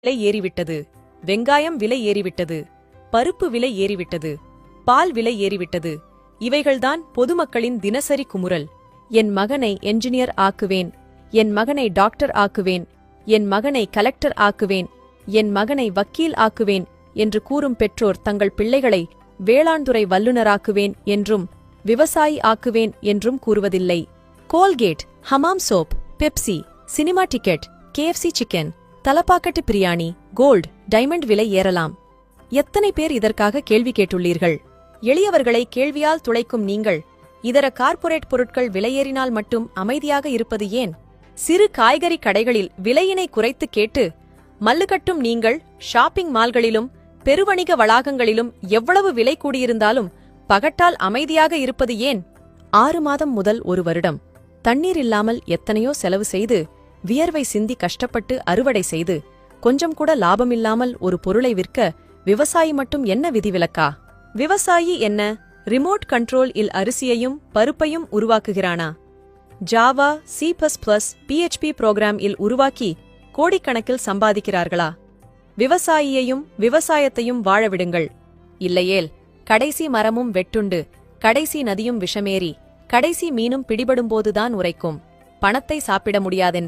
விலை ஏறிவிட்டது, வெங்காயம் விலை ஏறிவிட்டது, பருப்பு விலை ஏறிவிட்டது, பால் விலை ஏறிவிட்டது. இவைகள்தான் பொதுமக்களின் தினசரி குமுறல். என் மகனை என்ஜினியர் ஆக்குவேன், என் மகனை டாக்டர் ஆக்குவேன், என் மகனை கலெக்டர் ஆக்குவேன், என் மகனை வக்கீல் ஆக்குவேன் என்று கூறும் பெற்றோர் தங்கள் பிள்ளைகளை வேளாண்துறை வல்லுநராக்குவேன் என்றும் விவசாயி ஆக்குவேன் என்றும் கூறுவதில்லை. Colgate, Hamam soap, Pepsi, cinema ticket, KFC chicken, Thalappakattu biryani, gold, diamond விலை ஏறலாம். எத்தனை பேர் இதற்காக கேள்வி கேட்டுள்ளீர்கள்? எளியவர்களை கேள்வியால் துளைக்கும் நீங்கள் இதர கார்ப்பரேட் பொருட்கள் விலையேறினால் மட்டும் அமைதியாக இருப்பது ஏன்? சிறு காய்கறி கடைகளில் விலையினை குறைத்து கேட்டு மல்லுகட்டும் நீங்கள் ஷாப்பிங் மால்களிலும் பெருவணிக வளாகங்களிலும் எவ்வளவு விலை கூடியிருந்தாலும் பகட்டால் அமைதியாக இருப்பது ஏன்? 6 மாதம் முதல் 1 வருடம் தண்ணீர் இல்லாமல் எத்தனையோ செலவு செய்து வியர்வை சிந்தி கஷ்டப்பட்டு அறுவடை செய்து கொஞ்சம் கூட லாபமில்லாமல் ஒரு பொருளை விற்க விவசாயி மட்டும் என்ன விதிவிலக்கா? விவசாயி என்ன ரிமோட் கண்ட்ரோல் இல் அரிசியையும் பருப்பையும் உருவாக்குகிறானா? ஜாவா, C++, PHP புரோகிராம் இல் உருவாக்கி கோடிக்கணக்கில் சம்பாதிக்கிறார்களா? விவசாயியையும் விவசாயத்தையும் வாழவிடுங்கள். இல்லையேல் கடைசி மரமும் வெட்டுண்டு, கடைசி நதியும் விஷமேறி, கடைசி மீனும் பிடிபடும்போதுதான் உரைக்கும். பணத்தை சாப்பிட முடியாதென்று